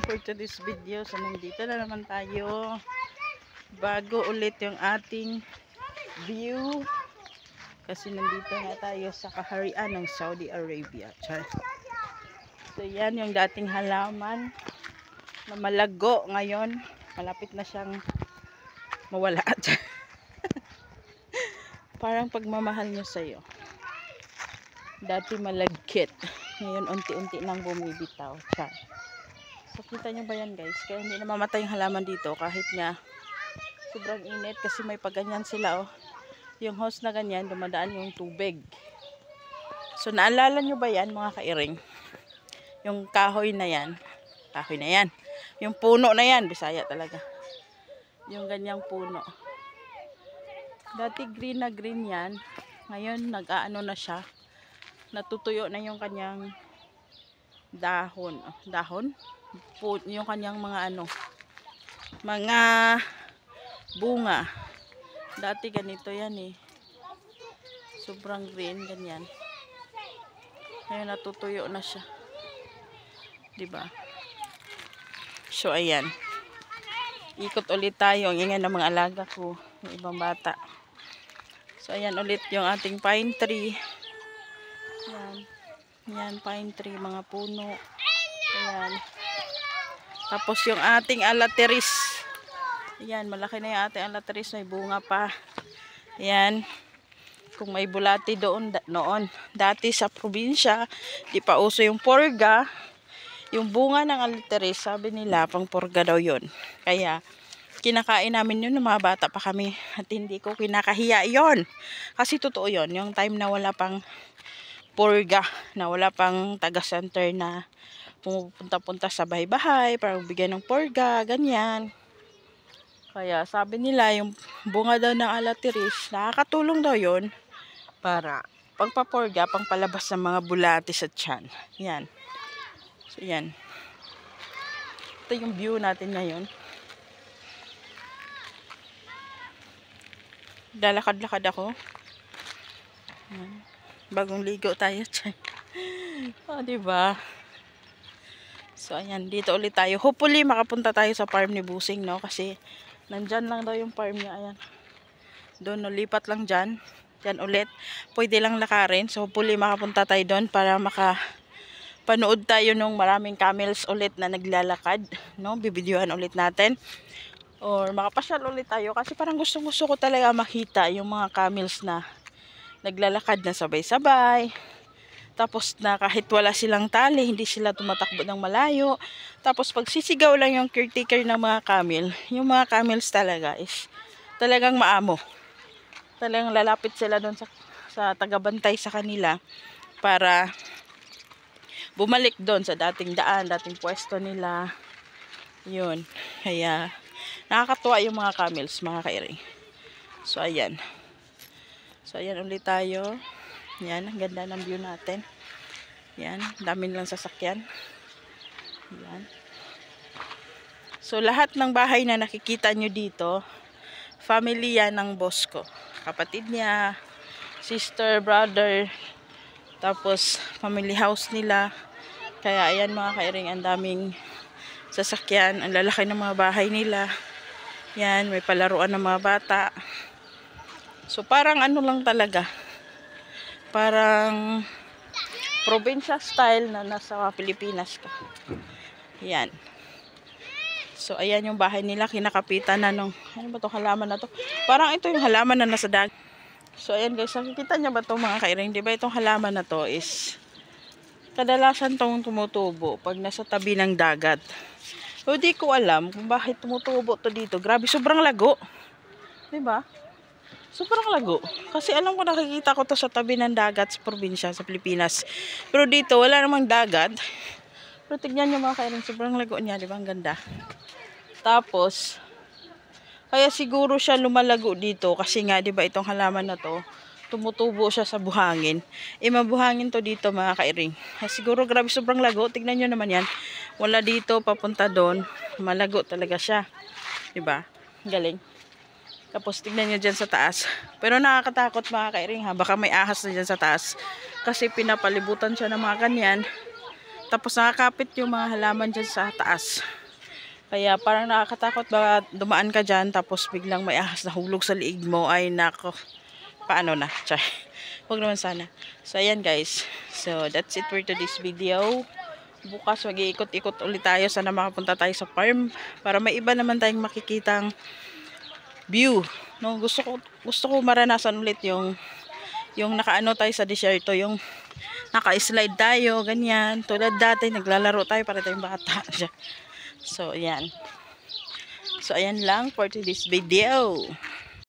for today's video. So nandito na naman tayo. Bago ulit yung ating view. Kasi nandito na tayo sa kaharian ng Saudi Arabia. So yan yung dating halaman na malago ngayon. Malapit na siyang mawala. Parang pagmamahal niya sa'yo. Dati malagkit. Ngayon unti-unti nang bumibitaw. So kita nyo ba yan guys? Kaya hindi na mamatay yung halaman dito kahit nga sobrang init kasi may paganyan sila oh. Yung hose na ganyan dumadaan yung tubig. So naalala nyo ba yan mga kairing? Yung kahoy na yan. Kahoy na yan. Yung puno na yan. Bisaya talaga. Yung ganyang puno. Dati green na green yan. Ngayon nag-aano na siya. Natutuyo na yung kanyang dahon. Dahon? Yung kanyang mga ano, mga bunga. Dati ganito yan eh. Sobrang green, ganyan. Ngayon natutuyo na siya. Diba? So ayan. Ikot ulit tayo. Ang ingay ng mga alaga ko. Yung ibang bata. So ayan ulit yung ating pine tree. Yan. Yan, pine tree, mga puno. Ayan. Tapos yung ating alateris. Ayan, malaki na yung ating alateris. May bunga pa. Ayan. Kung may bulati doon, noon. Dati sa probinsya, di pa uso yung porga. Yung bunga ng alateris, sabi nila, pang porga daw yun. Kaya, kinakain namin yun ng mga bata pa kami. At hindi ko kinakahiya yun. Kasi totoo yun. Yung time na wala pang porga, na wala pang taga-center na pumupunta-punta sa bahay-bahay para bigyan ng porga, ganyan. Kaya sabi nila yung bunga daw ng alateris, nakakatulong daw yun para pagpaporga, pangpalabas ng mga bulati sa tiyan. Yan. So yan. Ito yung view natin ngayon. Lalakad-lakad ako. Yan. Bagong ligo tayo tiyan. Oh, diba? So, ayan. Dito ulit tayo. Hopefully, makapunta tayo sa farm ni Busing, no? Kasi, nandyan lang daw yung farm niya. Ayan. Doon, no? Lipat lang dyan. Dyan ulit. Pwede lang lakarin. So, hopefully, makapunta tayo doon para makapanood tayo nung maraming camels ulit na naglalakad, no? Bibidyohan ulit natin. Or, makapasyal ulit tayo. Kasi parang gusto ko talaga makita yung mga camels na naglalakad na sabay-sabay. Tapos na kahit wala silang tali, hindi sila tumatakbo ng malayo. Tapos pag sisigaw lang yung caretaker ng mga camel, yung mga camels talaga is talagang maamo. Talagang lalapit sila doon sa tagabantay sa kanila para bumalik doon sa dating daan, dating pwesto nila. Yun. Kaya nakakatuwa yung mga camels, mga kairing. So ayan. So ayan ulit tayo. Yan, ang ganda ng view natin. Yan, dami lang sasakyan. Yan. So, lahat ng bahay na nakikita nyo dito, family yan ng boss ko. Kapatid niya, sister, brother, tapos family house nila. Kaya, ayan mga kairing, ang daming sasakyan. Ang lalaki ng mga bahay nila. Yan, may palaruan ng mga bata. So, parang ano lang talaga. Parang probinsya style na nasa Pilipinas ka. Yan. So, ayan yung bahay nila. Kinakapitan na nung, ano ba itong halaman na to? Parang ito yung halaman na nasa dagat. So, ayan guys. Nakikita niya ba ito mga kairing? Diba itong halaman na to is kadalasan tong tumutubo pag nasa tabi ng dagat. So, di ko alam kung bakit tumutubo to dito. Grabe, sobrang lago. Diba? Sobrang lago. Kasi alam ko nakikita ko to sa tabi ng dagat sa probinsya, sa Pilipinas. Pero dito, wala namang dagat. Pero tignan nyo mga kairing, sobrang lago niya. Diba? Ang ganda. Tapos, kaya siguro siya lumalago dito. Kasi nga, diba, itong halaman na to, tumutubo siya sa buhangin. Mabuhangin to dito mga kairing. Siguro grabe, sobrang lago. Tignan nyo naman yan. Wala dito, papunta doon. Malago talaga siya. Diba? Galing. Tapos tignan nyo dyan sa taas. Pero nakakatakot mga kairing ha. Baka may ahas na dyan sa taas. Kasi pinapalibutan siya ng mga kanyan. tapos nakakapit yung mga halaman dyan sa taas. Kaya parang nakakatakot ba dumaan ka dyan tapos biglang may ahas na hulog sa liig mo. Ay nako, paano na? Chay. Huwag naman sana. So ayan guys, so that's it for today's video. Bukas mag-iikot-ikot ulit tayo, sana makapunta tayo sa farm para may iba naman tayong makikitang view. No, gusto ko maranasan ulit yung nakaano tayo sa desierto, yung naka-slide tayo, ganyan. Tulad dati, naglalaro tayo para tayong bata. So, ayan. So, ayan lang for today's video.